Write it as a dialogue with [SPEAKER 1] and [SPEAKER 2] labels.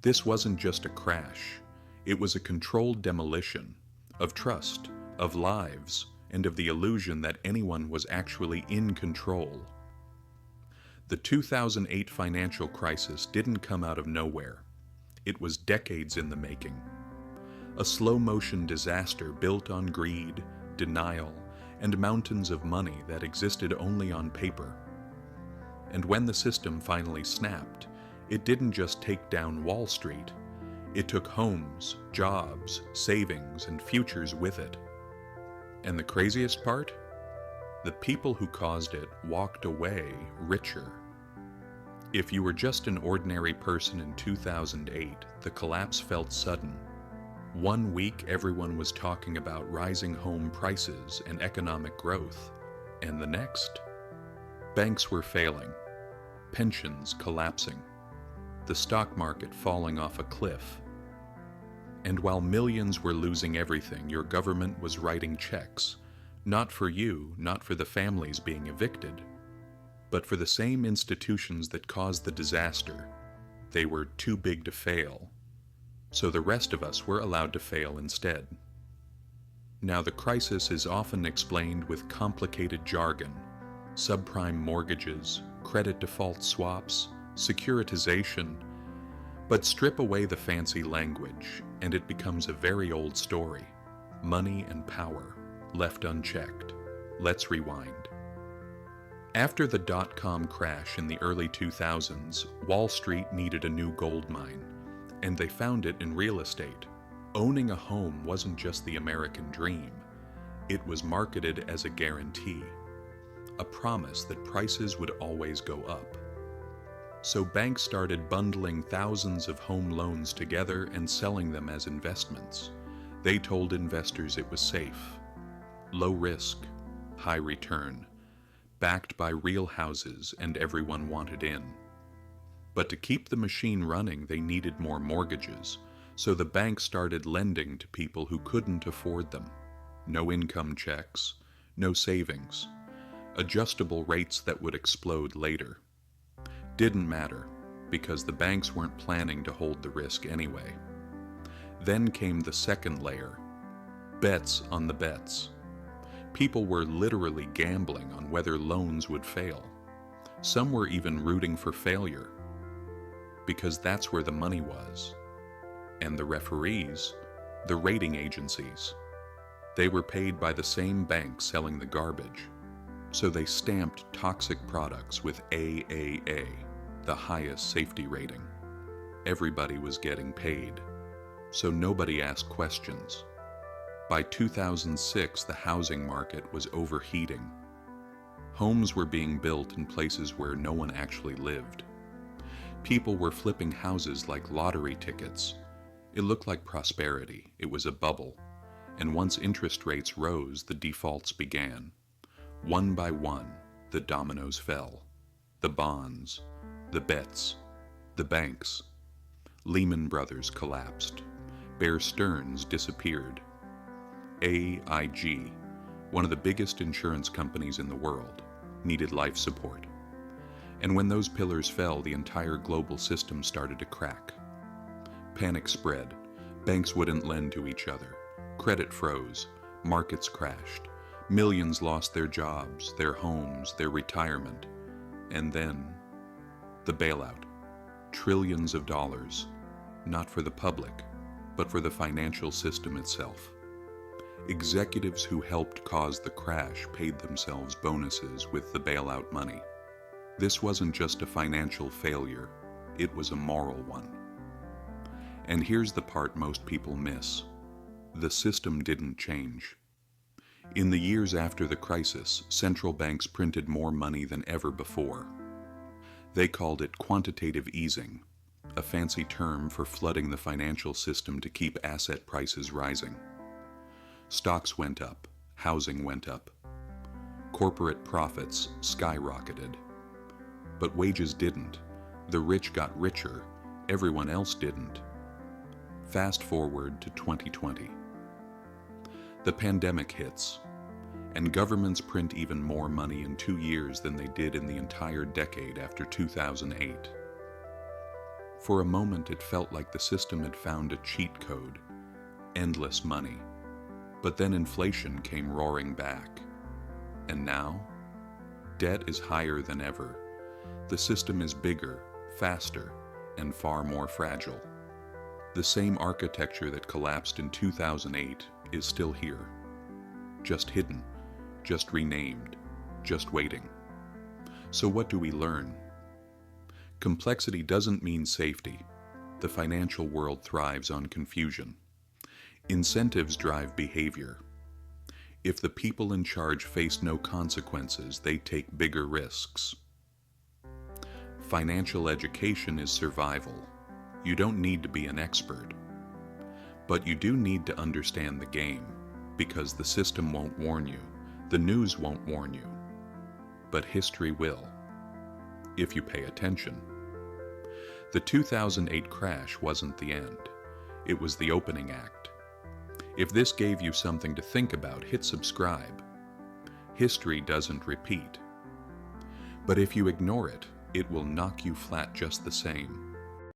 [SPEAKER 1] This wasn't just a crash, it was a controlled demolition of trust, of lives, and of the illusion that anyone was actually in control. The 2008 financial crisis didn't come out of nowhere. It was decades in the making. A slow-motion disaster built on greed, denial, and mountains of money that existed only on paper. And when the system finally snapped, it didn't just take down Wall Street. It took homes, jobs, savings, and futures with it. And the craziest part? The people who caused it walked away richer. If you were just an ordinary person in 2008, the collapse felt sudden. One week everyone was talking about rising home prices and economic growth, and the next? Banks were failing, pensions collapsing, the stock market falling off a cliff. And while millions were losing everything, your government was writing checks, not for you, not for the families being evicted, but for the same institutions that caused the disaster. They were too big to fail, so the rest of us were allowed to fail instead. Now, the crisis is often explained with complicated jargon: subprime mortgages, credit default swaps, securitization. But strip away the fancy language, and it becomes a very old story. Money and power, left unchecked. Let's rewind. After the dot-com crash in the early 2000s, Wall Street needed a new gold mine, and they found it in real estate. Owning a home wasn't just the American dream. It was marketed as a guarantee, a promise that prices would always go up. So banks started bundling thousands of home loans together and selling them as investments. They told investors it was safe, low risk, high return, backed by real houses, and everyone wanted in. But to keep the machine running, they needed more mortgages, so the banks started lending to people who couldn't afford them. No income checks, no savings, adjustable rates that would explode later. Didn't matter, because the banks weren't planning to hold the risk anyway. Then came the second layer: bets on the bets. People were literally gambling on whether loans would fail. Some were even rooting for failure, because that's where the money was. And the referees, the rating agencies, they were paid by the same bank selling the garbage. So they stamped toxic products with AAA, the highest safety rating. Everybody was getting paid, so nobody asked questions. By 2006, the housing market was overheating. Homes were being built in places where no one actually lived. People were flipping houses like lottery tickets. It looked like prosperity. It was a bubble. And once interest rates rose, the defaults began. One by one, the dominoes fell. The bonds, the bets, the banks. Lehman Brothers collapsed. Bear Stearns disappeared. AIG, one of the biggest insurance companies in the world, needed life support. And when those pillars fell, the entire global system started to crack. Panic spread. Banks wouldn't lend to each other. Credit froze. Markets crashed. Millions lost their jobs, their homes, their retirement. And then, the bailout. Trillions of dollars, not for the public, but for the financial system itself. Executives who helped cause the crash paid themselves bonuses with the bailout money. This wasn't just a financial failure, it was a moral one. And here's the part most people miss. The system didn't change. In the years after the crisis, central banks printed more money than ever before. They called it quantitative easing, a fancy term for flooding the financial system to keep asset prices rising. Stocks went up, housing went up. Corporate profits skyrocketed. But wages didn't. The rich got richer, everyone else didn't. Fast forward to 2020. The pandemic hits, and governments print even more money in 2 years than they did in the entire decade after 2008. For a moment it felt like the system had found a cheat code, endless money. But then inflation came roaring back. And now? Debt is higher than ever. The system is bigger, faster, and far more fragile. The same architecture that collapsed in 2008 is still here. Just hidden, just renamed, just waiting. So what do we learn? Complexity doesn't mean safety. The financial world thrives on confusion. Incentives drive behavior. If the people in charge face no consequences, they take bigger risks. Financial education is survival. You don't need to be an expert. But you do need to understand the game, because the system won't warn you, the news won't warn you. But history will, if you pay attention. The 2008 crash wasn't the end. It was the opening act. If this gave you something to think about, hit subscribe. History doesn't repeat. But if you ignore it, it will knock you flat just the same.